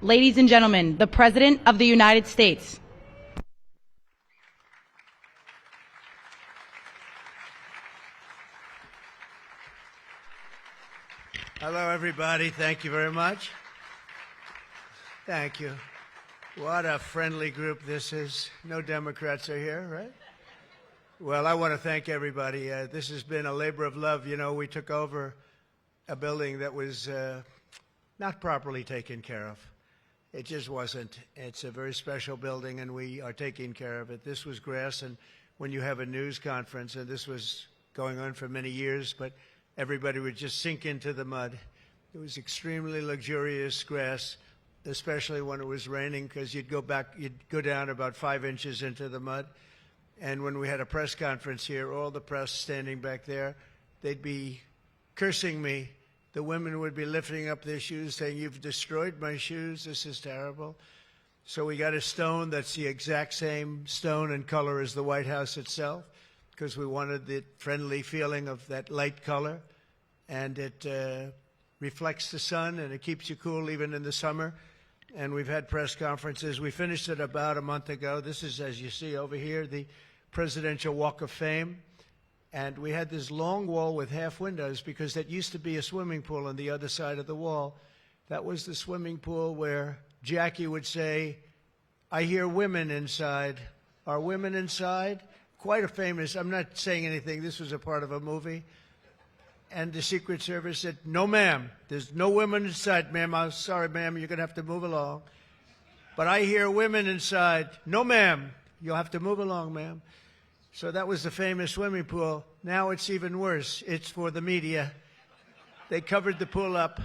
Ladies and gentlemen, the President of the United States. Hello, everybody. Thank you very much. Thank you. What a friendly group this is. No Democrats are here, right? Well, I want to thank everybody. This has been a labor of love. You know, we took over a building that was not properly taken care of. It just wasn't. It's a very special building, and we are taking care of it. This was grass, and when you have a news conference, and this was going on for many years, but everybody would just sink into the mud. It was extremely luxurious grass, especially when it was raining, because you'd go down about 5 inches into the mud. And when we had a press conference here, all the press standing back there, they'd be cursing me. The women would be lifting up their shoes, saying, "You've destroyed my shoes. This is terrible." So we got a stone that's the exact same stone and color as the White House itself, because we wanted the friendly feeling of that light color. And it reflects the sun, and it keeps you cool even in the summer. And we've had press conferences. We finished it about a month ago. This is, as you see over here, the Presidential Walk of Fame. And we had this long wall with half windows because that used to be a swimming pool on the other side of the wall. That was the swimming pool where Jackie would say, "I hear women inside." Are women inside? Quite a famous, I'm not saying anything, this was a part of a movie. And the Secret Service said, "No, ma'am, there's no women inside, ma'am. I'm sorry, ma'am, you're going to have to move along. But I hear women inside." "No, ma'am, you'll have to move along, ma'am." So that was the famous swimming pool. Now it's even worse. It's for the media. They covered the pool up.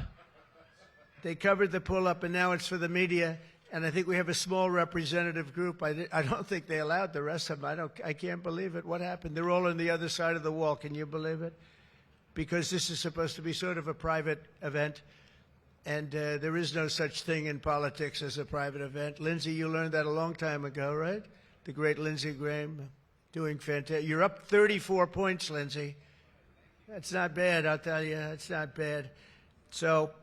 And now it's for the media. And I think we have a small representative group. I don't think they allowed the rest of them. I can't believe it. What happened? They're all on the other side of the wall. Can you believe it? Because this is supposed to be sort of a private event. And there is no such thing in politics as a private event. Lindsey, you learned that a long time ago, right? The great Lindsey Graham, doing fantastic. You're up 34 points, Lindsey. That's not bad, I'll tell you. It's not bad. So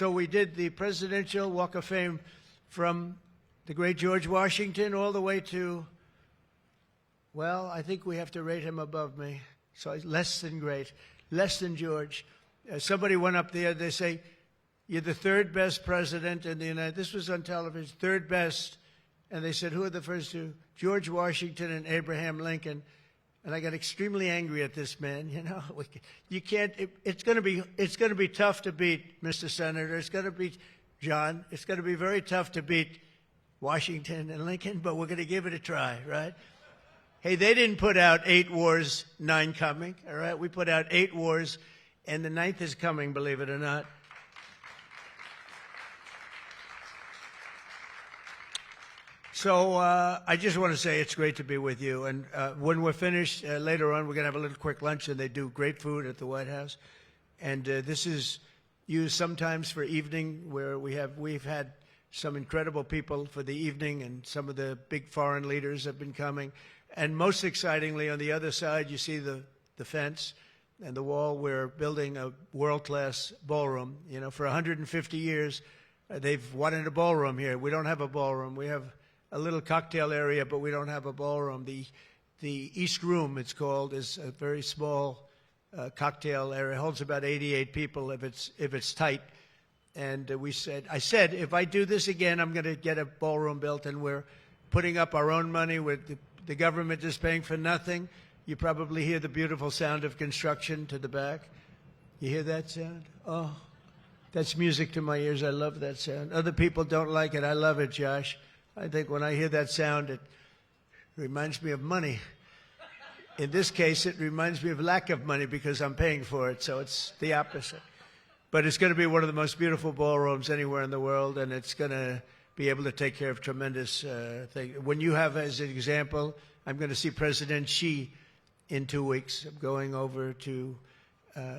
we did the Presidential Walk of Fame from the great George Washington all the way to, well, I think we have to rate him above me. So less than great, less than George. Somebody went up there, they say, "You're the third best president in the United States." This was on television, third best. And they said, "Who are the first two?" "George Washington and Abraham Lincoln." And I got extremely angry at this man. You know, you can't. It's going to be tough to beat, Mr. Senator. It's going to be, John. It's going to be very tough to beat Washington and Lincoln, but we're going to give it a try, right? Hey, they didn't put out 8 wars, 9 coming. All right, we put out 8 wars, and the 9th is coming. Believe it or not. So I just want to say it's great to be with you. And when we're finished, later on, we're going to have a little quick lunch, and they do great food at the White House. And this is used sometimes for evening, where we've had some incredible people for the evening, and some of the big foreign leaders have been coming. And most excitingly, on the other side, you see the fence and the wall. We're building a world-class ballroom. You know, for 150 years, they've wanted a ballroom here. We don't have a ballroom. We have a little cocktail area, but we don't have a ballroom. The East Room, it's called, is a very small cocktail area. It holds about 88 people if it's tight. And I said, if I do this again, I'm going to get a ballroom built, and we're putting up our own money. With the government is paying for nothing. You probably hear the beautiful sound of construction to the back. You hear that sound? Oh, that's music to my ears. I love that sound. Other people don't like it. I love it, Josh. I think when I hear that sound, it reminds me of money. In this case, it reminds me of lack of money because I'm paying for it, so it's the opposite. But it's going to be one of the most beautiful ballrooms anywhere in the world, and it's going to be able to take care of tremendous things. When you have, as an example, I'm going to see President Xi in 2 weeks. I'm going over to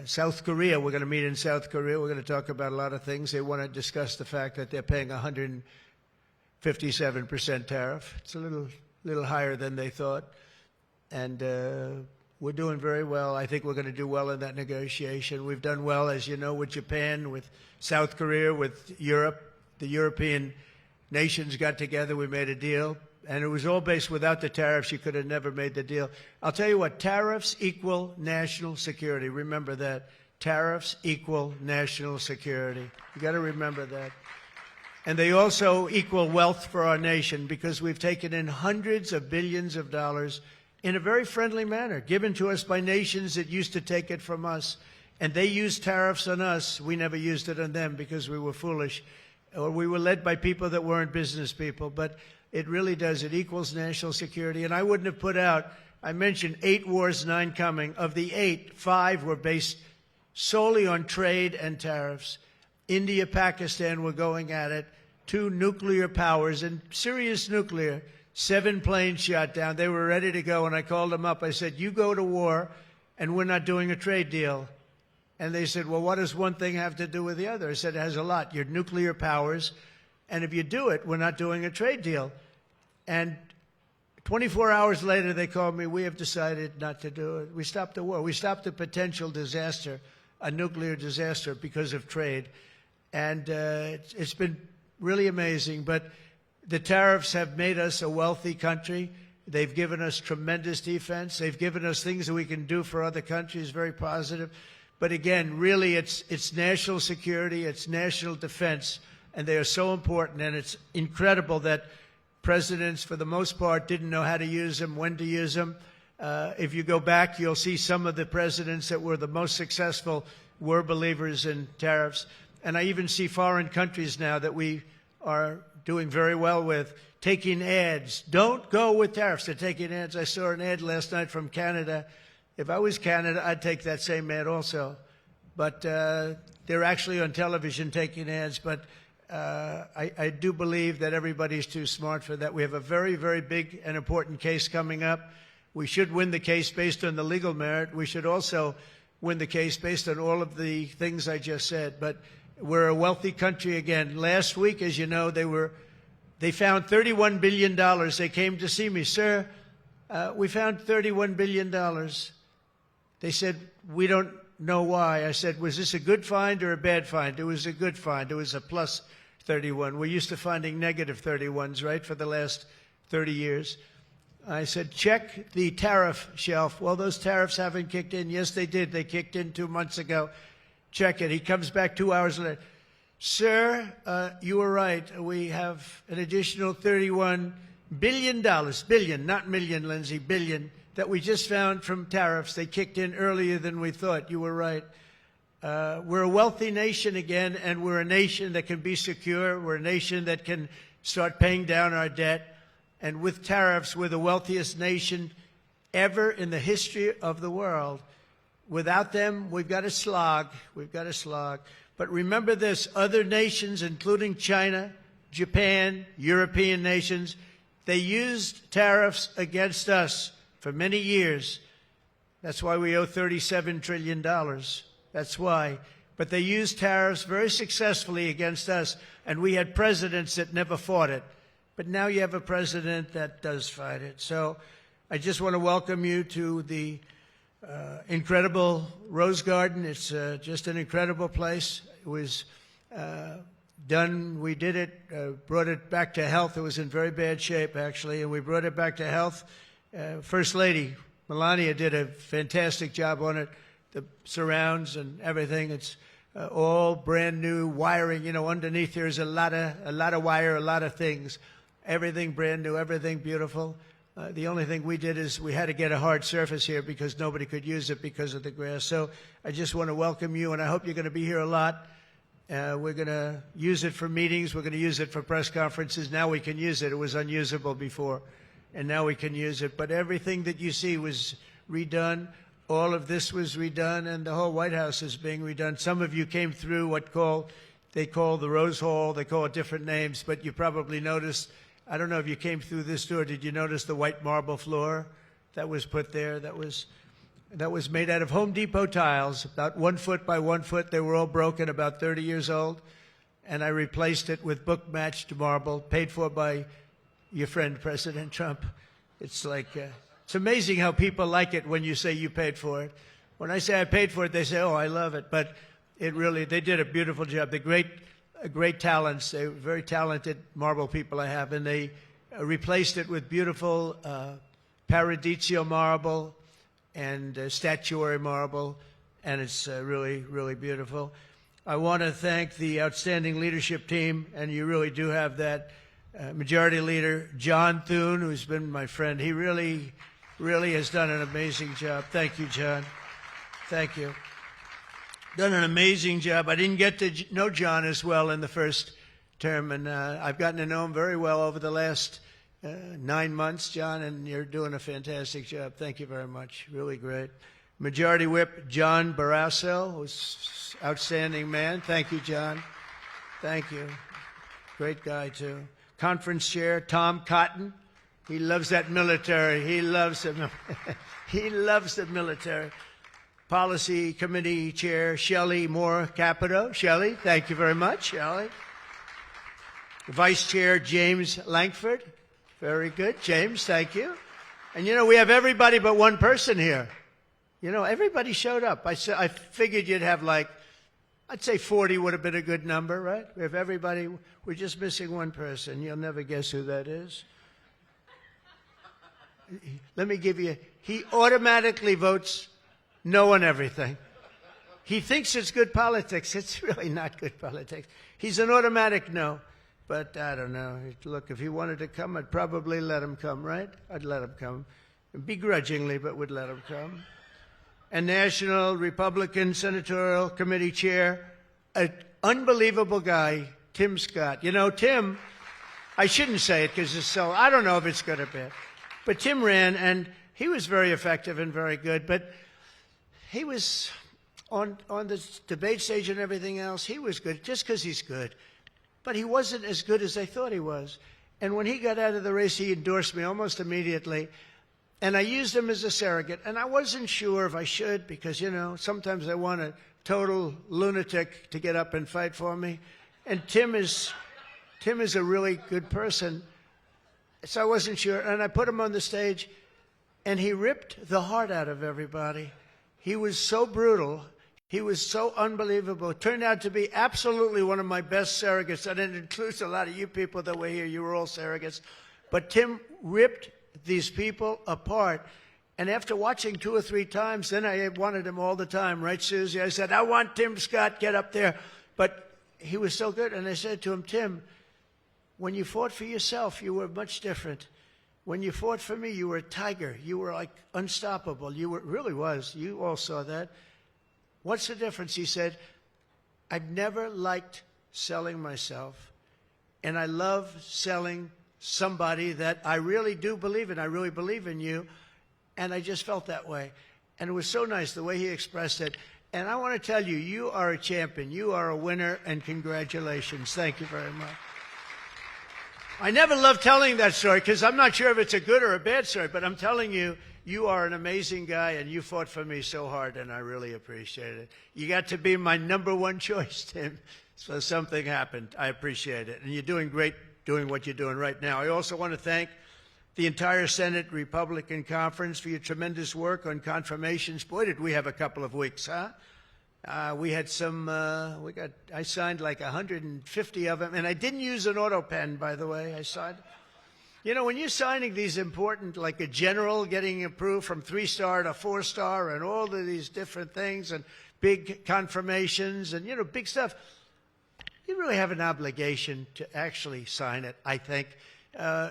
South Korea. We're going to meet in South Korea. We're going to talk about a lot of things. They want to discuss the fact that they're paying 157% tariff. It's a little higher than they thought. And we're doing very well. I think we're going to do well in that negotiation. We've done well, as you know, with Japan, with South Korea, with Europe. the European nations got together, we made a deal, and it was all based without the tariffs. You could have never made the deal. I'll tell you what, tariffs equal national security. Remember that. Tariffs equal national security. You got to remember that. And they also equal wealth for our nation because we've taken in hundreds of billions of dollars in a very friendly manner, given to us by nations that used to take it from us. And they used tariffs on us. We never used it on them because we were foolish, or we were led by people that weren't business people. But it really does. It equals national security. And I wouldn't have put out, I mentioned 8 wars, 9 coming. Of the 8, 5 were based solely on trade and tariffs. India, Pakistan were going at it. 2 nuclear powers, and serious nuclear. 7 planes shot down. They were ready to go, and I called them up. I said, you go to war, and we're not doing a trade deal. And they said, well, what does one thing have to do with the other? I said, it has a lot. You're nuclear powers, and if you do it, we're not doing a trade deal. And 24 hours later, they called me, we have decided not to do it. We stopped the war. We stopped a potential disaster, a nuclear disaster, because of trade. And it's been really amazing. But the tariffs have made us a wealthy country. They've given us tremendous defense. They've given us things that we can do for other countries, very positive. But again, really, it's national security, it's national defense, and they are so important. And it's incredible that presidents, for the most part, didn't know how to use them, when to use them. If you go back, you'll see some of the presidents that were the most successful were believers in tariffs. And I even see foreign countries now that we are doing very well with taking ads. Don't go with tariffs. They're taking ads. I saw an ad last night from Canada. If I was Canada, I'd take that same ad also. But they're actually on television taking ads. But I do believe that everybody's too smart for that. We have a very, very big and important case coming up. We should win the case based on the legal merit. We should also win the case based on all of the things I just said. But we're a wealthy country again. Last week, as you know, they found $31 billion. They came to see me. Sir, we found $31 billion. They said, we don't know why. I said, was this a good find or a bad find? It was a good find. It was a plus 31. We're used to finding negative 31s, right, for the last 30 years. I said, check the tariff shelf. Well, those tariffs haven't kicked in. Yes, they did. They kicked in 2 months ago. Check it. He comes back 2 hours later. Sir, you were right. We have an additional $31 billion, billion, not million, Lindsay, billion, that we just found from tariffs. They kicked in earlier than we thought. You were right. We're a wealthy nation again, and we're a nation that can be secure. We're a nation that can start paying down our debt. And with tariffs, we're the wealthiest nation ever in the history of the world. Without them, we've got to slog. We've got to slog. But remember this, other nations, including China, Japan, European nations, they used tariffs against us for many years. That's why we owe $37 trillion. That's why. But they used tariffs very successfully against us, and we had presidents that never fought it. But now you have a president that does fight it. So I just want to welcome you to the incredible Rose Garden. It's just an incredible place. It was done, we did it, brought it back to health. It was in very bad shape, actually, and we brought it back to health. First Lady Melania did a fantastic job on it, the surrounds and everything. It's all brand new wiring. You know, underneath there's a lot of wire, a lot of things. Everything brand new, everything beautiful. The only thing we did is we had to get a hard surface here because nobody could use it because of the grass. So I just want to welcome you, and I hope you're going to be here a lot. We're going to use it for meetings. We're going to use it for press conferences. Now we can use it. It was unusable before, and now we can use it. But everything that you see was redone. All of this was redone, and the whole White House is being redone. Some of you came through what they call the Rose Hall. They call it different names, but you probably noticed. I don't know if you came through this door. Did you notice the white marble floor that was put there? That was made out of Home Depot tiles, about 1 foot by 1 foot. They were all broken, about 30 years old. And I replaced it with book-matched marble, paid for by your friend, President Trump. It's like, it's amazing how people like it when you say you paid for it. When I say I paid for it, they say, oh, I love it. But it really, they did a beautiful job. The great great talents. They were very talented marble people I have, and they replaced it with beautiful Paradiso marble and statuary marble, and it's really, really beautiful. I want to thank the outstanding leadership team, and you really do have that. Majority Leader John Thune, who's been my friend. He really, really has done an amazing job. Thank you, John. Thank you. Done an amazing job. I didn't get to know John as well in the first term, and I've gotten to know him very well over the last 9 months, John, and you're doing a fantastic job. Thank you very much. Really great. Majority Whip John Barrasso, who's an outstanding man. Thank you, John. Thank you. Great guy, too. Conference Chair Tom Cotton. He loves that military. He loves the he loves the military. Policy Committee Chair Shelley Moore Capito. Shelley, thank you very much, Shelley. Vice Chair James Langford. Very good. James, thank you. And, you know, we have everybody but one person here. You know, everybody showed up. I figured you'd have like, I'd say 40 would have been a good number, right? We have everybody. We're just missing one person. You'll never guess who that is. Let me give you, he automatically votes no on everything. He thinks it's good politics. It's really not good politics. He's an automatic no. But I don't know. Look, if he wanted to come, I'd probably let him come, right? I'd let him come. Begrudgingly, but would let him come. And National Republican Senatorial Committee Chair, an unbelievable guy, Tim Scott. You know, Tim, I shouldn't say it because it's so, I don't know if it's good or bad. But Tim ran, and he was very effective and very good. But he was on the debate stage and everything else, he was good just because he's good. But he wasn't as good as they thought he was. And when he got out of the race, he endorsed me almost immediately. And I used him as a surrogate. And I wasn't sure if I should because, you know, sometimes I want a total lunatic to get up and fight for me. And Tim is a really good person. So I wasn't sure. And I put him on the stage, and he ripped the heart out of everybody. He was so brutal. He was so unbelievable. It turned out to be absolutely one of my best surrogates, and it includes a lot of you people that were here. You were all surrogates. But Tim ripped these people apart. And after watching 2 or 3 times, then I wanted him all the time, right, Susie? I said, I want Tim Scott, get up there. But he was so good. And I said to him, Tim, when you fought for yourself, you were much different. When you fought for me, you were a tiger. You were like unstoppable. You were, really was. You all saw that. What's the difference? He said, I've never liked selling myself, and I love selling somebody that I really do believe in. I really believe in you, and I just felt that way. And it was so nice the way he expressed it. And I want to tell you, you are a champion. You are a winner, and congratulations. Thank you very much. I never love telling that story because I'm not sure if it's a good or a bad story, but I'm telling you, you are an amazing guy, and you fought for me so hard, and I really appreciate it. You got to be my #1 choice, Tim, so something happened. I appreciate it. And you're doing great doing what you're doing right now. I also want to thank the entire Senate Republican Conference for your tremendous work on confirmations. Boy, did we have a couple of weeks, huh? We had some, I signed like 150 of them, and I didn't use an auto pen, by the way. I signed. You know, when you're signing these important, like a general getting approved from 3-star to 4-star and all of these different things and big confirmations and, you know, big stuff, you really have an obligation to actually sign it, I think.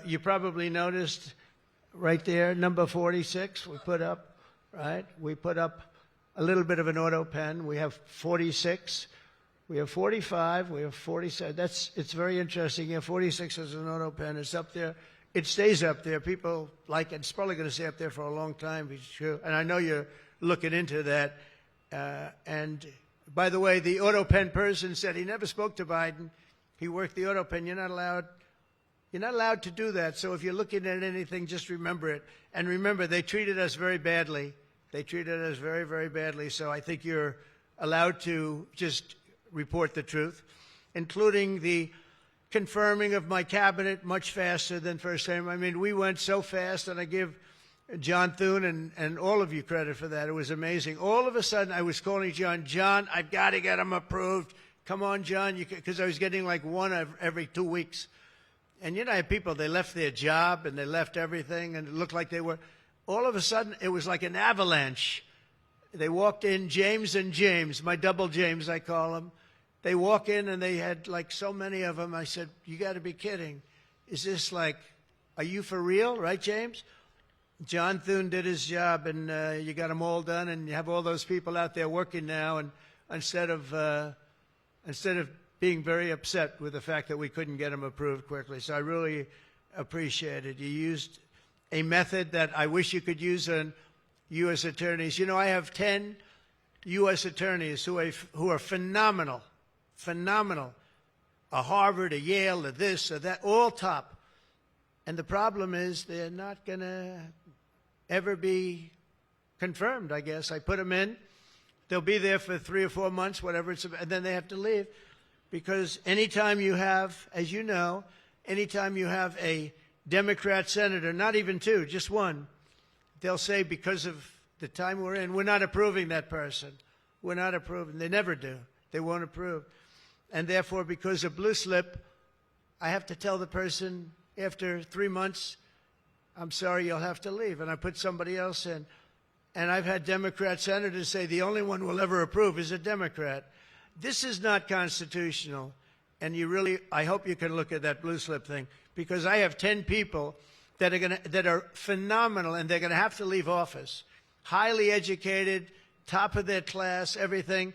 You probably noticed right there, number 46 we put up, right? We put up a little bit of an auto pen. We have 46. We have 45. We have 47. It's very interesting. Yeah, 46 is an auto pen. It's up there. It stays up there. People like it. It's probably going to stay up there for a long time. It's true. And I know you're looking into that. And by the way, the auto pen person said he never spoke to Biden. He worked the auto pen. You're not allowed to do that. So if you're looking at anything, just remember it. And remember, they treated us very badly. They treated us very, very badly. So I think you're allowed to just report the truth, including the confirming of my cabinet much faster than first time. I mean, we went so fast, and I give John Thune and all of you credit for that. It was amazing. All of a sudden, I was calling John, I've got to get him approved. come on, John, because I was getting like one every 2 weeks. And I had people, they left their job and they left everything, and it looked like they were, all of a sudden, it was like an avalanche. They walked in, James and James, my double James, I call them. They walk in and they had like so many of them. I said, you got to be kidding. Is this like, are you for real, right, James? John Thune did his job, and you got them all done, and you have all those people out there working now, and instead of being very upset with the fact that we couldn't get them approved quickly. So I really appreciate it. You used a method that I wish you could use on U.S. attorneys. I have 10 U.S. attorneys who are phenomenal, a Harvard, a Yale, a this, or that, all top. And the problem is they're not going to ever be confirmed, I guess. I put them in. They'll be there for 3 or 4 months, whatever, and then they have to leave. Because anytime you have, as you know, anytime you have a Democrat senator, not even 2, just 1, they'll say because of the time we're in, we're not approving that person. We're not approving. They never do. They won't approve. And therefore, because of blue slip, I have to tell the person after 3 months, I'm sorry, you'll have to leave. And I put somebody else in. And I've had Democrat senators say the only one we'll ever approve is a Democrat. This is not constitutional. And I hope you can look at that blue slip thing, because I have 10 people that are phenomenal, and they're going to have to leave office. Highly educated, top of their class, everything.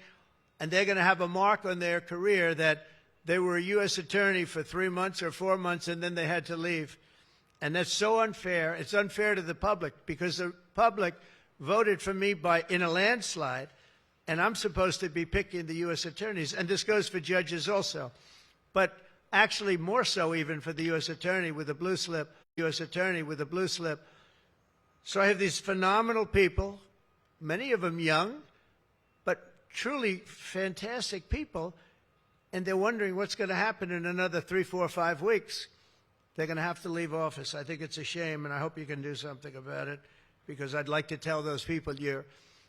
And they're going to have a mark on their career that they were a U.S. attorney for 3 months or 4 months, and then they had to leave. And that's so unfair. It's unfair to the public, because the public voted for me in a landslide, and I'm supposed to be picking the U.S. attorneys. And this goes for judges also. But actually more so even for the U.S. attorney with a blue slip, U.S. attorney with a blue slip. So I have these phenomenal people, many of them young, but truly fantastic people, and they're wondering what's going to happen in another 3, 4, 5 weeks. They're going to have to leave office. I think it's a shame, and I hope you can do something about it, because I'd like to tell those people,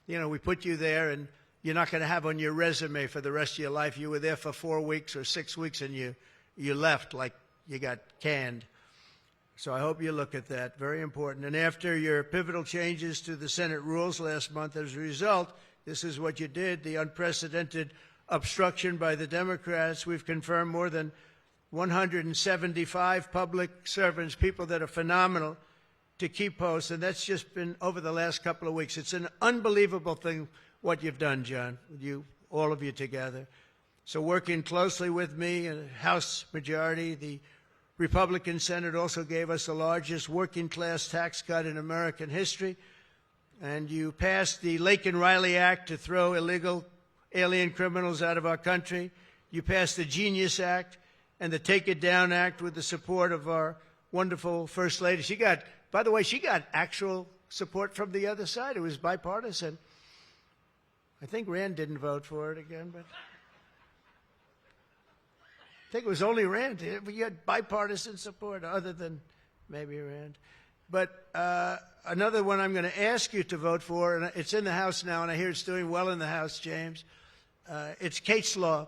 we put you there, and you're not going to have on your resume for the rest of your life, you were there for 4 weeks or 6 weeks, and you left like you got canned. So I hope you look at that. Very important. And after your pivotal changes to the Senate rules last month, as a result, this is what you did, the unprecedented obstruction by the Democrats. We've confirmed more than 175 public servants, people that are phenomenal, to keep posts. And that's just been over the last couple of weeks. It's an unbelievable thing what you've done, John, all of you together. So working closely with me and House majority, the Republican Senate also gave us the largest working class tax cut in American history. And you passed the Lake and Riley Act to throw illegal alien criminals out of our country. You passed the Genius Act and the Take It Down Act with the support of our wonderful First Lady. By the way, she got actual support from the other side. It was bipartisan. I think Rand didn't vote for it again, but I think it was only Rand. You had bipartisan support other than maybe Rand. But another one I'm going to ask you to vote for, and it's in the House now, and I hear it's doing well in the House, James. It's Kate's Law.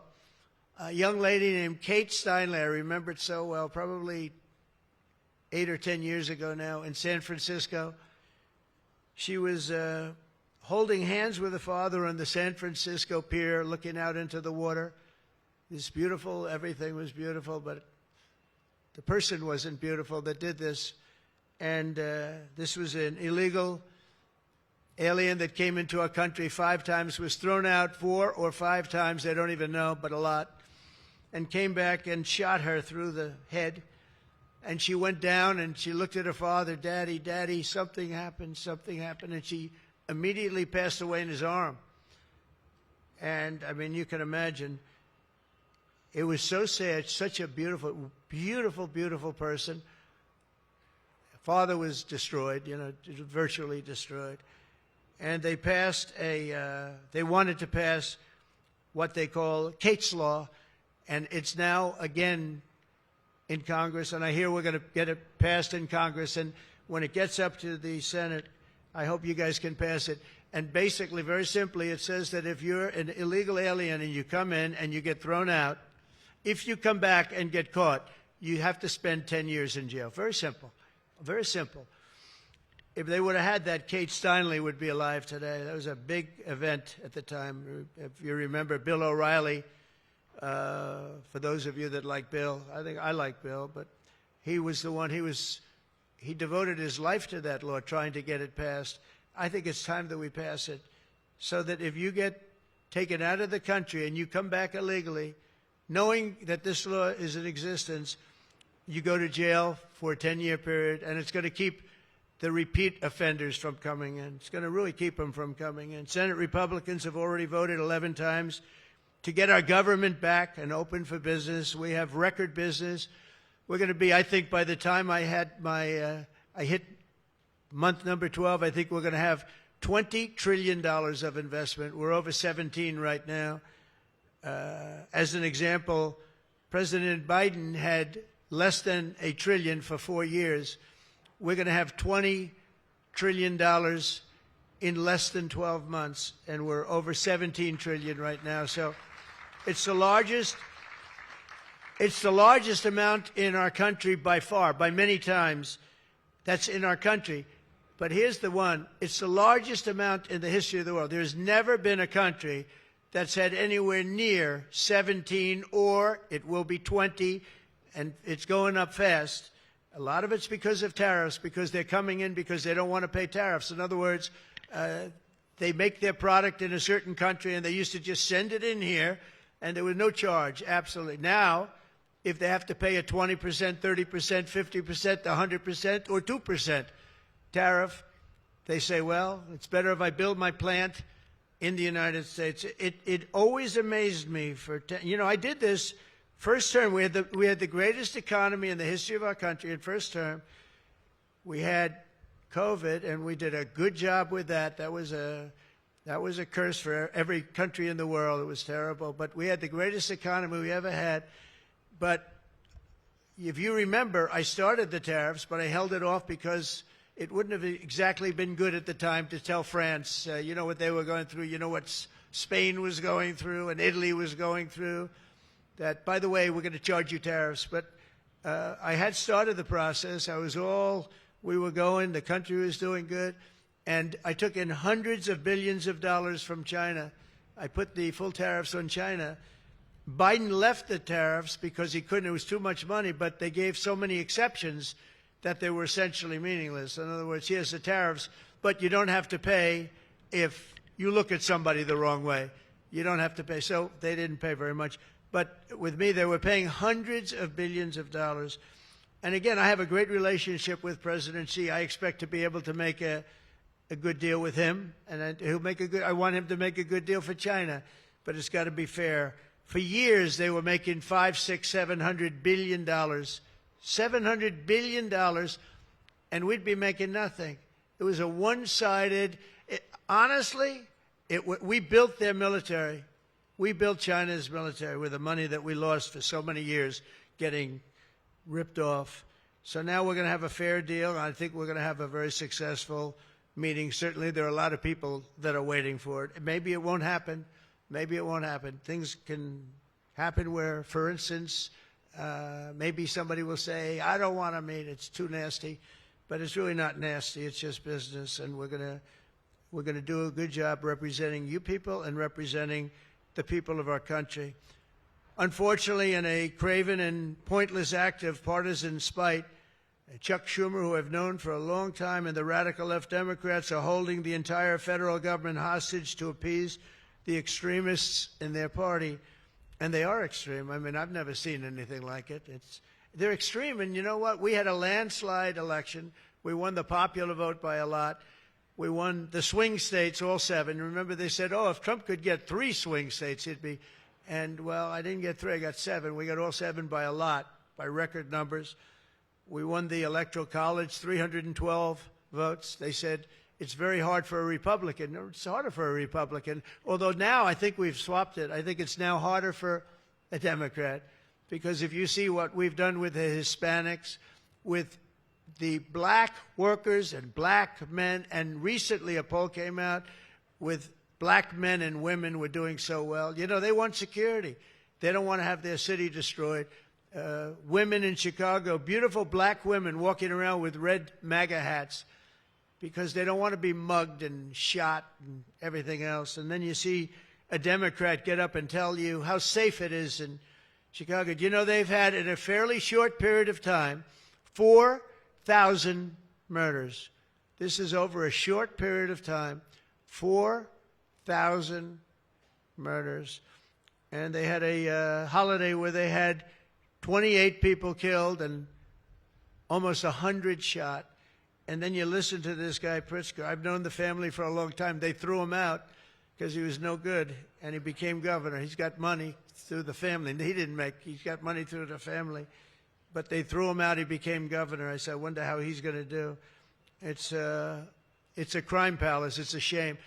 A young lady named Kate Steinle, I remember it so well, probably 8 or 10 years ago now, in San Francisco. She was holding hands with her father on the San Francisco pier, looking out into the water. It's beautiful. Everything was beautiful, but the person wasn't beautiful that did this. And this was an illegal alien that came into our country 5 times, was thrown out 4 or 5 times, they don't even know, but a lot, and came back and shot her through the head. And she went down and she looked at her father, Daddy, Daddy, something happened, and she immediately passed away in his arm. And, I mean, you can imagine, it was so sad, such a beautiful, beautiful, beautiful person. Father was destroyed, virtually destroyed. And they they wanted to pass what they call Kate's Law, and it's now again in Congress, and I hear we're going to get it passed in Congress, and when it gets up to the Senate, I hope you guys can pass it. And basically, very simply, it says that if you're an illegal alien and you come in and you get thrown out, if you come back and get caught, you have to spend 10 years in jail. Very simple. Very simple. If they would have had that, Kate Steinle would be alive today. That was a big event at the time. If you remember Bill O'Reilly, for those of you that like Bill, I think I like Bill, but he was the one, he devoted his life to that law, trying to get it passed. I think it's time that we pass it so that if you get taken out of the country and you come back illegally, knowing that this law is in existence, you go to jail for a 10-year period, and it's going to keep the repeat offenders from coming in. It's going to really keep them from coming in. Senate Republicans have already voted 11 times to get our government back and open for business. We have record business. We're going to be, I think, by the time I hit month number 12, I think we're going to have $20 trillion of investment. We're over 17 right now. As an example, President Biden had less than $1 trillion for 4 years. We're going to have $20 trillion in less than 12 months, and we're over 17 trillion right now. So it's the largest amount in our country by far, by many times. That's in our country. But here's the one. It's the largest amount in the history of the world. There's never been a country that's had anywhere near 17, or it will be 20, and it's going up fast. A lot of it's because of tariffs, because they're coming in because they don't want to pay tariffs. In other words, they make their product in a certain country, and they used to just send it in here, and there was no charge, absolutely. Now, if they have to pay a 20%, 30%, 50%, 100%, or 2% tariff, they say, well, it's better if I build my plant in the United States. It always amazed me. I did this first term. We had the greatest economy in the history of our country in first term. We had COVID, and we did a good job with that. That was a curse for every country in the world. It was terrible. But we had the greatest economy we ever had. But if you remember, I started the tariffs, but I held it off because it wouldn't have exactly been good at the time to tell France, you know what they were going through, you know what Spain was going through and Italy was going through, that, by the way, we're going to charge you tariffs. But I had started the process. We were going, the country was doing good, and I took in hundreds of billions of dollars from China. I put the full tariffs on China. Biden left the tariffs because he couldn't. It was too much money, but they gave so many exceptions that they were essentially meaningless. In other words, here's the tariffs, but you don't have to pay if you look at somebody the wrong way. You don't have to pay. So they didn't pay very much. But with me, they were paying hundreds of billions of dollars. And again, I have a great relationship with President Xi. I expect to be able to make a good deal with him, and I want him to make a good deal for China, but it's got to be fair. For years, they were making $500, $600, $700 billion. $700 billion, and we'd be making nothing. It was a one-sided, we built their military. We built China's military with the money that we lost for so many years getting ripped off. So now we're going to have a fair deal, and I think we're going to have a very successful meeting. Certainly there are a lot of people that are waiting for it. Maybe it won't happen. Maybe it won't happen. Things can happen where, for instance, maybe somebody will say, I don't want to meet, it's too nasty. But it's really not nasty, it's just business, and we're going to do a good job representing you people and representing the people of our country. Unfortunately, in a craven and pointless act of partisan spite, Chuck Schumer, who I've known for a long time, and the radical left Democrats are holding the entire federal government hostage to appease the extremists in their party. And they are extreme. I mean, I've never seen anything like it. They're extreme, and you know what? We had a landslide election. We won the popular vote by a lot. We won the swing states, all 7. Remember, they said, oh, if Trump could get 3 swing states, he'd be. And, well, I didn't get 3. I got 7. We got all 7 by a lot, by record numbers. We won the Electoral College, 312 votes. They said, it's very hard for a Republican. It's harder for a Republican, although now I think we've swapped it. I think it's now harder for a Democrat, because if you see what we've done with the Hispanics, with the black workers and black men, and recently a poll came out with black men and women were doing so well. You know, they want security. They don't want to have their city destroyed. Women in Chicago, beautiful black women walking around with red MAGA hats because they don't want to be mugged and shot and everything else. And then you see a Democrat get up and tell you how safe it is in Chicago. Do you know they've had, in a fairly short period of time, 4,000 murders? This is over a short period of time, 4,000 murders. And they had a holiday where they had 28 people killed and almost 100 shot. And then you listen to this guy, Pritzker. I've known the family for a long time. They threw him out because he was no good, and he became governor. He's got money through the family. He's got money through the family. But they threw him out. He became governor. I said, I wonder how he's going to do. It's a crime palace. It's a shame.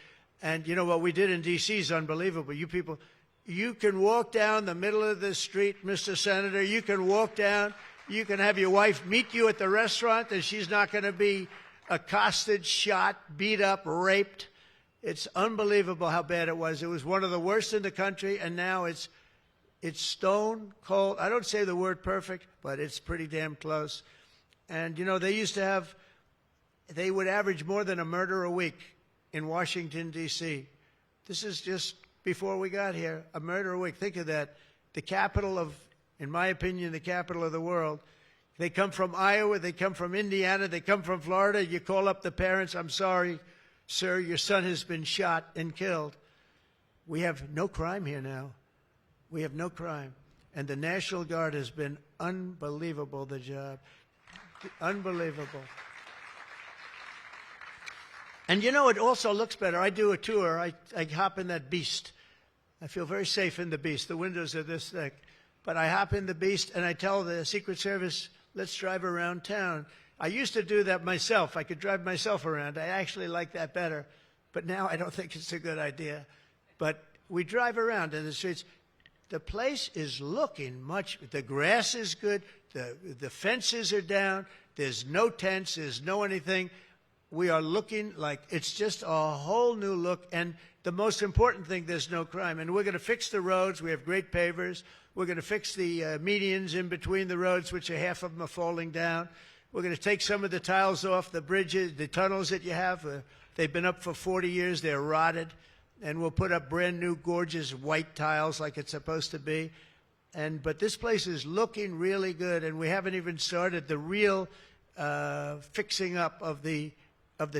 And you know what we did in D.C. is unbelievable. You people, you can walk down the middle of the street, Mr. Senator. You can walk down. You can have your wife meet you at the restaurant, and she's not going to be accosted, shot, beat up, raped. It's unbelievable how bad it was. It was one of the worst in the country, and now it's stone cold. I don't say the word perfect, but it's pretty damn close. And, you know, they would average more than a murder a week in Washington, D.C. This is just before we got here, a murder a week. Think of that. The capital of, in my opinion, the capital of the world. They come from Iowa, they come from Indiana, they come from Florida. You call up the parents, I'm sorry, sir, your son has been shot and killed. We have no crime here now. We have no crime. And the National Guard has been unbelievable, the job. Unbelievable. And you know, it also looks better. I do a tour. I hop in that beast. I feel very safe in the beast. The windows are this thick. But I hop in the beast, and I tell the Secret Service, let's drive around town. I used to do that myself. I could drive myself around. I actually like that better. But now I don't think it's a good idea. But we drive around in the streets. The place is looking much, the grass is good, the fences are down, there's no tents, there's no anything. We are looking like it's just a whole new look. And the most important thing, there's no crime. And we're going to fix the roads. We have great pavers. We're going to fix the medians in between the roads, which are half of them are falling down. We're going to take some of the tiles off the bridges, the tunnels that you have. They've been up for 40 years. They're rotted. And we'll put up brand new, gorgeous white tiles like it's supposed to be. But this place is looking really good. And we haven't even started the real fixing up of the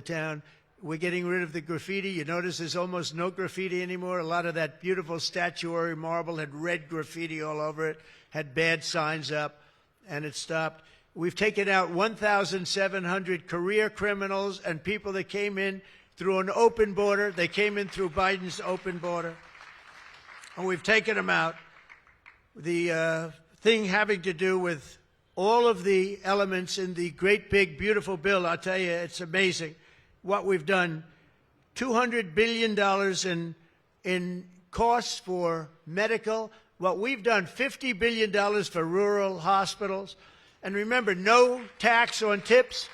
town. We're getting rid of the graffiti. You notice there's almost no graffiti anymore. A lot of that beautiful statuary marble had red graffiti all over it, had bad signs up, and it stopped. We've taken out 1,700 career criminals and people that came in through an open border. They came in through Biden's open border, and we've taken them out. The thing having to do with all of the elements in the great, big, beautiful bill, I'll tell you, it's amazing what we've done. $200 billion in costs for medical. What we've done, $50 billion for rural hospitals. And remember, no tax on tips,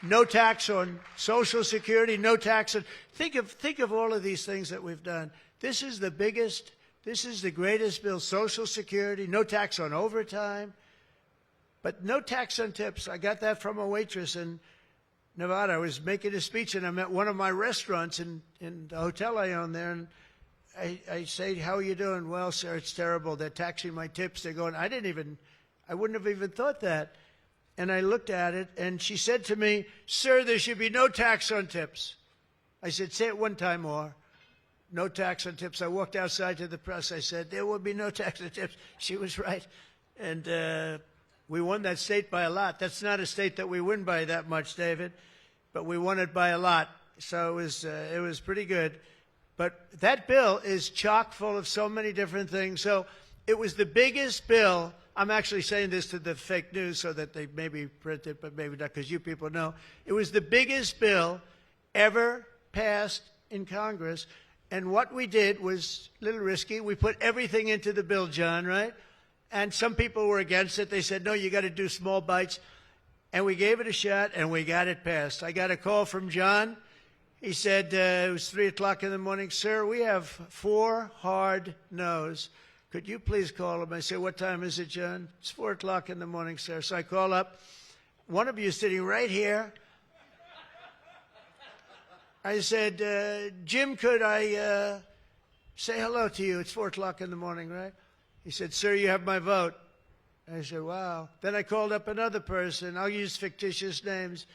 no tax on Social Security, no tax on... Think of all of these things that we've done. This is the biggest, this is the greatest bill. Social Security, no tax on overtime. But no tax on tips. I got that from a waitress in Nevada. I was making a speech, and I'm at one of my restaurants in the hotel I own there, and I say, how are you doing? Well, sir, it's terrible. They're taxing my tips. They're going, I wouldn't have even thought that. And I looked at it, and she said to me, sir, there should be no tax on tips. I said, say it one time more. No tax on tips. I walked outside to the press. I said, there will be no tax on tips. She was right. And we won that state by a lot. That's not a state that we win by that much, David, but we won it by a lot. So it was pretty good. But that bill is chock full of so many different things. So it was the biggest bill. I'm actually saying this to the fake news so that they maybe print it, but maybe not, because you people know. It was the biggest bill ever passed in Congress. And what we did was a little risky. We put everything into the bill, John, right? And some people were against it. They said, no, you got to do small bites. And we gave it a shot, and we got it passed. I got a call from John. He said, it was 3 o'clock in the morning, "Sir, we have 4 hard no's. Could you please call them?" I said, "What time is it, John?" "It's 4 o'clock in the morning, sir." So I call up. "One of you is sitting right here." I said, "Jim, could I say hello to you? It's 4 o'clock in the morning, right?" He said, "Sir, you have my vote." I said, "Wow." Then I called up another person. I'll use fictitious names.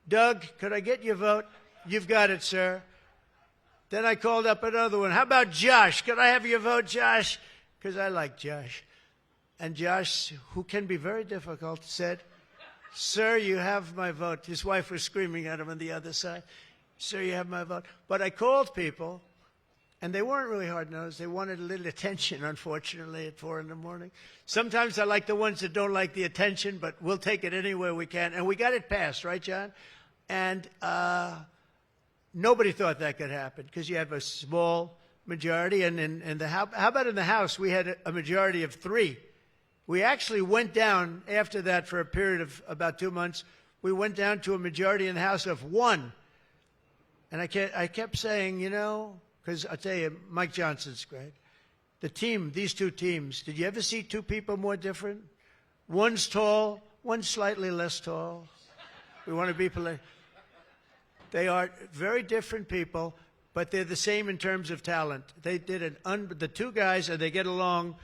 "Doug, could I get your vote?" "You've got it, sir." Then I called up another one. "How about Josh? Could I have your vote, Josh?" Because I like Josh. And Josh, who can be very difficult, said, "Sir, you have my vote." His wife was screaming at him on the other side. "Sir, you have my vote." But I called people, and they weren't really hard-nosed. They wanted a little attention, unfortunately, at 4 in the morning. Sometimes I like the ones that don't like the attention, but we'll take it anywhere we can. And we got it passed, right, John? And nobody thought that could happen because you have a small majority. And how about in the House? We had a majority of 3. We actually went down after that for a period of about 2 months. We went down to a majority in the House of 1. And I kept saying, because I'll tell you, Mike Johnson's great. The team, these 2 teams, did you ever see 2 people more different? One's tall, one's slightly less tall. We want to be polite. They are very different people, but they're the same in terms of talent. They did the 2 guys, and they get along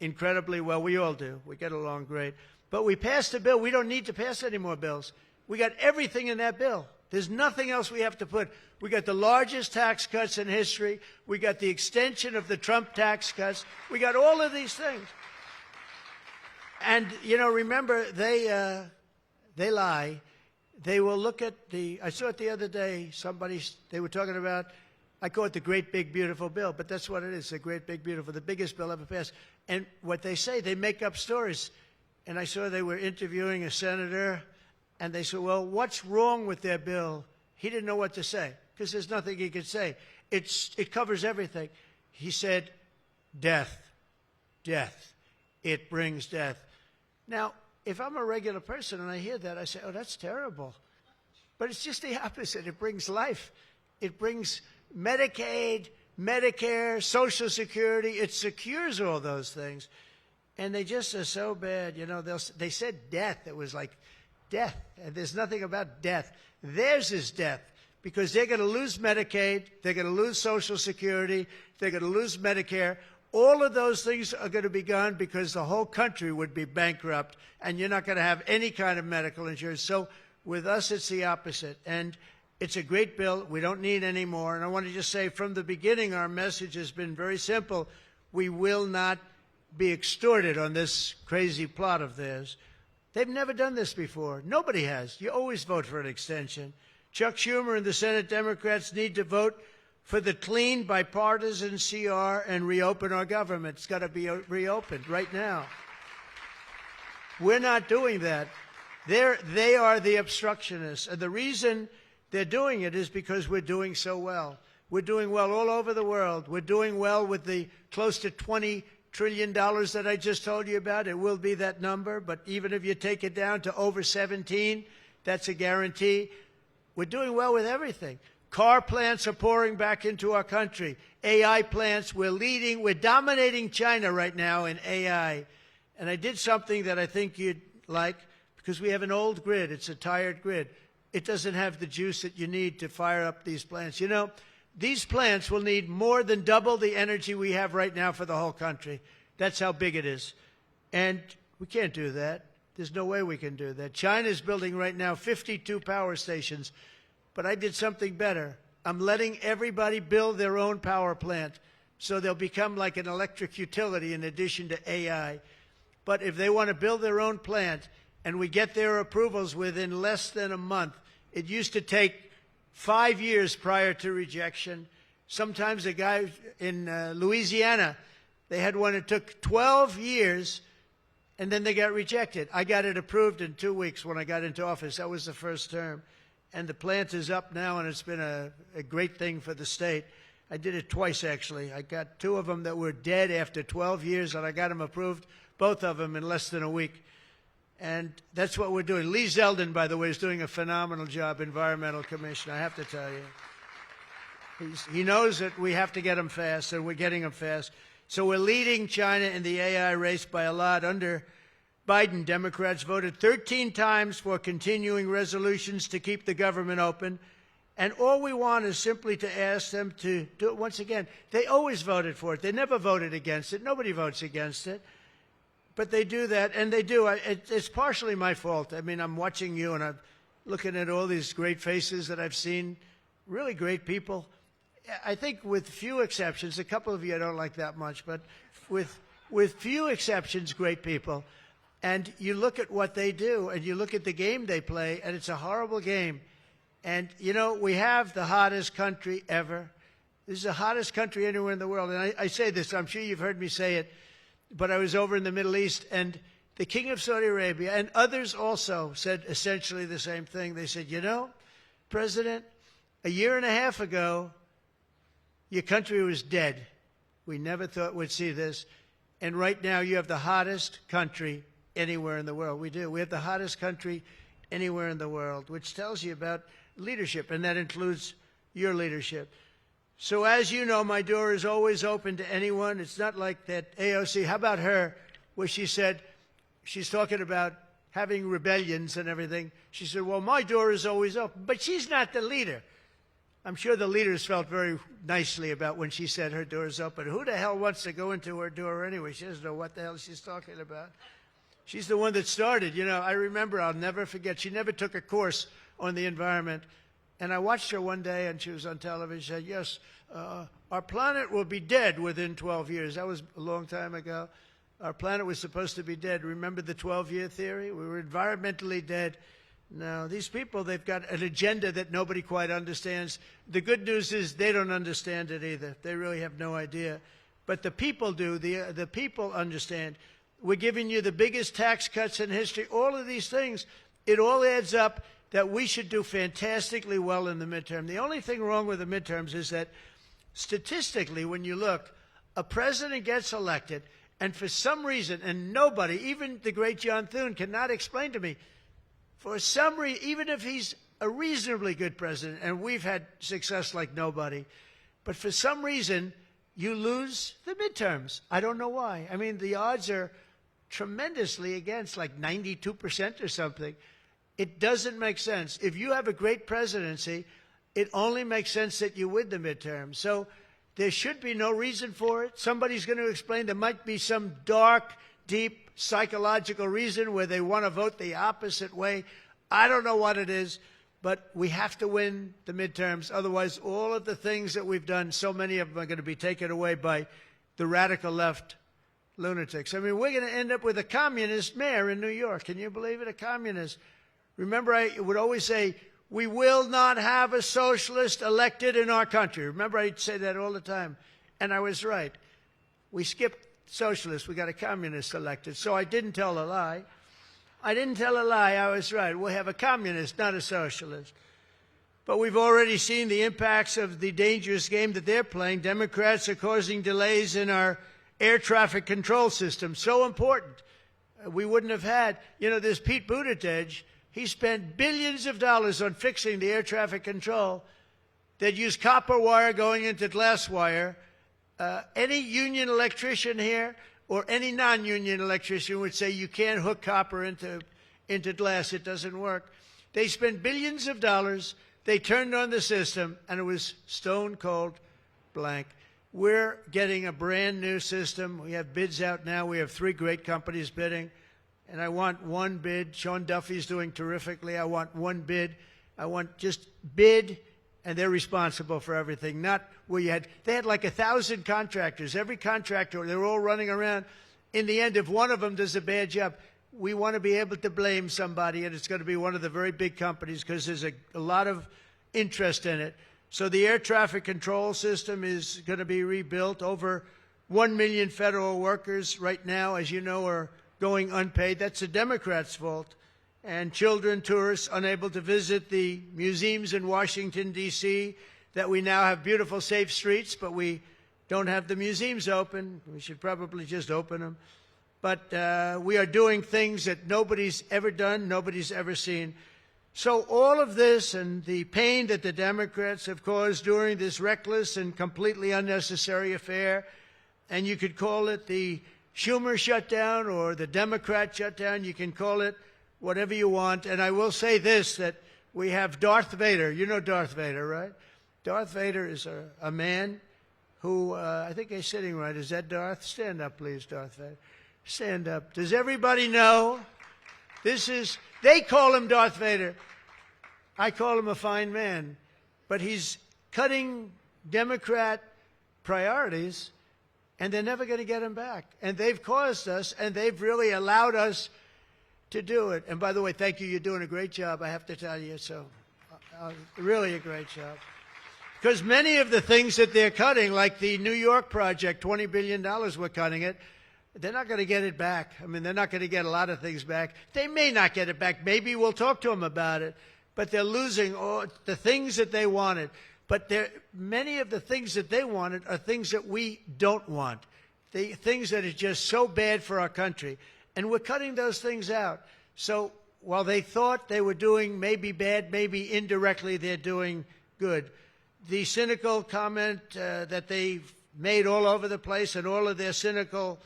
incredibly well. We all do. We get along great. But we passed a bill. We don't need to pass any more bills. We got everything in that bill. There's nothing else we have to put. We got the largest tax cuts in history. We got the extension of the Trump tax cuts. We got all of these things. And, remember, they lie. They will look at I saw it the other day, they were talking about, I call it the great big beautiful bill, but that's what it is, the great big beautiful, the biggest bill ever passed. And what they say, they make up stories. And I saw they were interviewing a senator, and they said, "Well, what's wrong with their bill?" He didn't know what to say, because there's nothing he could say. It covers everything. He said, death. It brings death. Now, if I'm a regular person and I hear that, I say, "Oh, that's terrible." But it's just the opposite. It brings life. It brings Medicaid, Medicare, Social Security. It secures all those things. And they just are so bad. They said death. It was like death. And there's nothing about death. Theirs is death, because they're going to lose Medicaid. They're going to lose Social Security. They're going to lose Medicare. All of those things are going to be gone because the whole country would be bankrupt, and you're not going to have any kind of medical insurance. So with us, it's the opposite. And it's a great bill. We don't need any more. And I want to just say, from the beginning, our message has been very simple. We will not be extorted on this crazy plot of theirs. They've never done this before. Nobody has. You always vote for an extension. Chuck Schumer and the Senate Democrats need to vote for the clean, bipartisan CR and reopen our government. It's got to be reopened right now. We're not doing that. They are the obstructionists. And the reason they're doing it is because we're doing so well. We're doing well all over the world. We're doing well with the close to $20 trillion that I just told you about. It will be that number, but even if you take it down to over 17, that's a guarantee. We're doing well with everything. Car plants are pouring back into our country. AI plants, we're leading. We're dominating China right now in AI. And I did something that I think you'd like, because we have an old grid. It's a tired grid. It doesn't have the juice that you need to fire up these plants. These plants will need more than double the energy we have right now for the whole country. That's how big it is. And we can't do that. There's no way we can do that. China's building right now 52 power stations. But I did something better. I'm letting everybody build their own power plant, so they'll become like an electric utility in addition to AI. But if they want to build their own plant and we get their approvals within less than a month, it used to take 5 years prior to rejection. Sometimes a guy in Louisiana, they had one that took 12 years, and then they got rejected. I got it approved in 2 weeks when I got into office. That was the first term. And the plant is up now, and it's been a great thing for the state. I did it twice, actually. I got 2 of them that were dead after 12 years, and I got them approved, both of them in less than a week. And that's what we're doing. Lee Zeldin, by the way, is doing a phenomenal job, Environmental Commission, I have to tell you. He knows that we have to get them fast, and we're getting them fast. So we're leading China in the AI race by a lot. Under Biden, Democrats voted 13 times for continuing resolutions to keep the government open. And all we want is simply to ask them to do it once again. They always voted for it. They never voted against it. Nobody votes against it. But they do that, and they do. It's partially my fault. I mean, I'm watching you, and I'm looking at all these great faces that I've seen, really great people. I think with few exceptions, a couple of you I don't like that much, but with few exceptions, great people. And you look at what they do, and you look at the game they play, and it's a horrible game. And, you know, we have the hottest country ever. This is the hottest country anywhere in the world. And I say this, I'm sure you've heard me say it, but I was over in the Middle East, and the King of Saudi Arabia and others also said essentially the same thing. They said, you know, President, a year and a half ago, your country was dead. We never thought we'd see this. And right now, you have the hottest country anywhere in the world. We do. We have the hottest country anywhere in the world, which tells you about leadership, and that includes your leadership. So as you know, my door is always open to anyone. It's not like that AOC. How about her, where she said, she's talking about having rebellions and everything. She said, well, my door is always open. But she's not the leader. I'm sure the leaders felt very nicely about when she said her door is open. Who the hell wants to go into her door anyway? She doesn't know what the hell she's talking about. She's the one that started. You know, I remember, I'll never forget, she never took a course on the environment. And I watched her one day, and she was on television. She said, yes, our planet will be dead within 12 years. That was a long time ago. Our planet was supposed to be dead. Remember the 12-year theory? We were environmentally dead. Now, these people, they've got an agenda that nobody quite understands. The good news is they don't understand it either. They really have no idea. But the people do. The people understand. We're giving you the biggest tax cuts in history. All of these things, it all adds up that we should do fantastically well in the midterm. The only thing wrong with the midterms is that statistically, when you look, a president gets elected, and for some reason, and nobody, even the great John Thune, cannot explain to me, for some reason, even if he's a reasonably good president, and we've had success like nobody, but for some reason, you lose the midterms. I don't know why. I mean, the odds are tremendously against, like 92% or something. It doesn't make sense. If you have a great presidency, it only makes sense that you win the midterm. So there should be no reason for it. Somebody's going to explain there might be some dark, deep psychological reason where they want to vote the opposite way. I don't know what it is, but we have to win the midterms. Otherwise, all of the things that we've done, so many of them are going to be taken away by the radical left lunatics. I mean, we're going to end up with a communist mayor in New York. Can you believe it? A communist. Remember, I would always say, we will not have a socialist elected in our country. Remember, I'd say that all the time. And I was right. We skipped socialist. We got a communist elected. So I didn't tell a lie. I didn't tell a lie. I was right. We'll have a communist, not a socialist. But we've already seen the impacts of the dangerous game that they're playing. Democrats are causing delays in our air traffic control system. So important. We wouldn't have had, you know, there's Pete Buttigieg. He spent billions of dollars on fixing the air traffic control. They'd use copper wire going into glass wire. Any union electrician here or any non-union electrician would say you can't hook copper into glass. It doesn't work. They spent billions of dollars. They turned on the system, and it was stone cold blank. We're getting a brand new system. We have bids out now. We have 3 great companies bidding. And I want one bid. Sean Duffy's doing terrifically. I want one bid. I want just bid, and they're responsible for everything. Not where they had like 1,000 contractors. Every contractor, they're all running around. In the end, if one of them does a bad job, we want to be able to blame somebody, and it's going to be one of the very big companies because there's a lot of interest in it. So the air traffic control system is going to be rebuilt. Over 1 million federal workers right now, as you know, are going unpaid. That's the Democrats' fault. And children, tourists, unable to visit the museums in Washington, D.C., that we now have beautiful, safe streets, but we don't have the museums open. We should probably just open them. But we are doing things that nobody's ever done, nobody's ever seen. So all of this and the pain that the Democrats have caused during this reckless and completely unnecessary affair, and you could call it the Schumer shutdown or the Democrat shutdown, you can call it whatever you want. And I will say this, that we have Darth Vader. You know Darth Vader, right? Darth Vader is a man who, I think he's sitting right. Is that Darth? Stand up, please, Darth Vader. Stand up. Does everybody know? They call him Darth Vader. I call him a fine man. But he's cutting Democrat priorities, and they're never going to get him back. And they've caused us, and they've really allowed us to do it. And by the way, thank you. You're doing a great job, I have to tell you. So really a great job. Because many of the things that they're cutting, like the New York project, $20 billion we're cutting it, they're not going to get it back. I mean, they're not going to get a lot of things back. They may not get it back. Maybe we'll talk to them about it. But they're losing all the things that they wanted. But many of the things that they wanted are things that we don't want. The things that are just so bad for our country. And we're cutting those things out. So while they thought they were doing maybe bad, maybe indirectly they're doing good. The cynical comment that they've made all over the place, and all of their cynical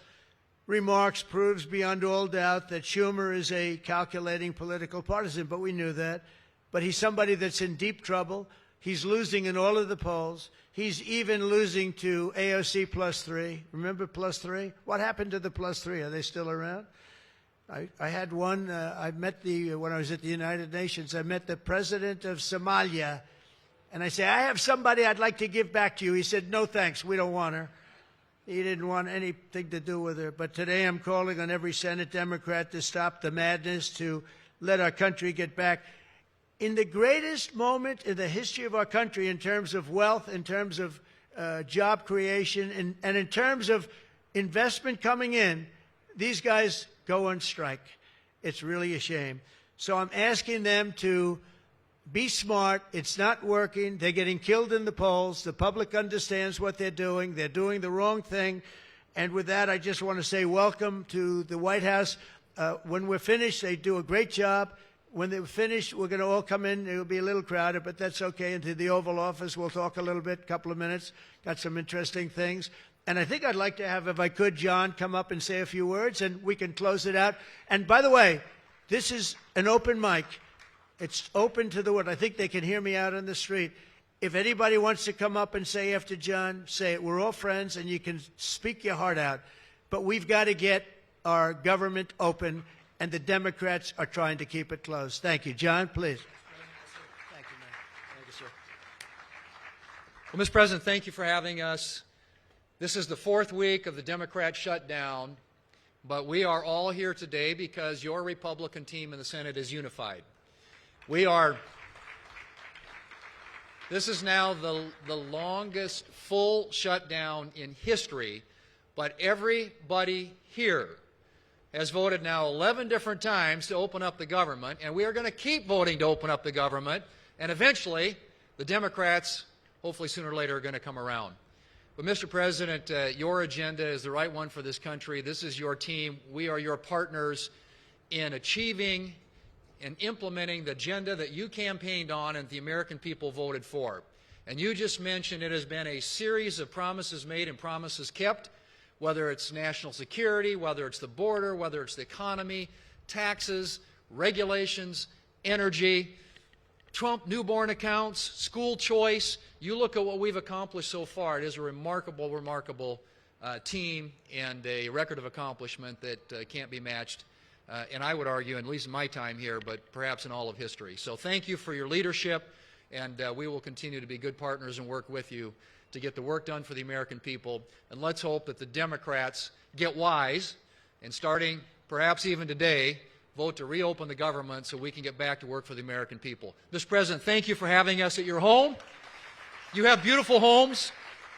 remarks proves beyond all doubt that Schumer is a calculating political partisan, but we knew that. But he's somebody that's in deep trouble. He's losing in all of the polls. He's even losing to AOC +3. Remember +3? What happened to the +3? Are they still around? I had one. I met when I was at the United Nations, I met the president of Somalia. And I said, I have somebody I'd like to give back to you. He said, no, thanks. We don't want her. He didn't want anything to do with her. But today I'm calling on every Senate Democrat to stop the madness, to let our country get back. In the greatest moment in the history of our country in terms of wealth, in terms of job creation, and in terms of investment coming in, these guys go on strike. It's really a shame. So I'm asking them to be smart. It's not working. They're getting killed in the polls. The public understands what they're doing. They're doing the wrong thing. And with that, I just want to say welcome to the White House. When we're finished, they do a great job. When they're finished, we're going to all come in. It will be a little crowded, but that's okay. Into the Oval Office, we'll talk a little bit, a couple of minutes. Got some interesting things. And I think I'd like to have, if I could, John come up and say a few words, and we can close it out. And by the way, this is an open mic. It's open to the world. I think they can hear me out on the street. If anybody wants to come up and say after John, say it. We're all friends, and you can speak your heart out. But we've got to get our government open, and the Democrats are trying to keep it closed. Thank you. John, please. Thank you, man. Thank you, sir. Well, Mr. President, thank you for having us. This is the 4th week of the Democrat shutdown, but we are all here today because your Republican team in the Senate is unified. This is now the longest full shutdown in history, but everybody here has voted now 11 different times to open up the government, and we are going to keep voting to open up the government, and eventually the Democrats, hopefully sooner or later, are going to come around. But Mr. President, your agenda is the right one for this country. This is your team. We are your partners in achieving and implementing the agenda that you campaigned on and the American people voted for. And you just mentioned it has been a series of promises made and promises kept, whether it's national security, whether it's the border, whether it's the economy, taxes, regulations, energy, Trump newborn accounts, school choice. You look at what we've accomplished so far. It is a remarkable, remarkable team and a record of accomplishment that can't be matched. And I would argue, at least in my time here, but perhaps in all of history. So thank you for your leadership, and we will continue to be good partners and work with you to get the work done for the American people. And let's hope that the Democrats get wise and starting perhaps even today, vote to reopen the government so we can get back to work for the American people. Mr. President, thank you for having us at your home. You have beautiful homes,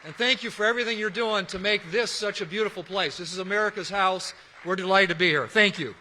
and thank you for everything you're doing to make this such a beautiful place. This is America's house. We're delighted to be here. Thank you.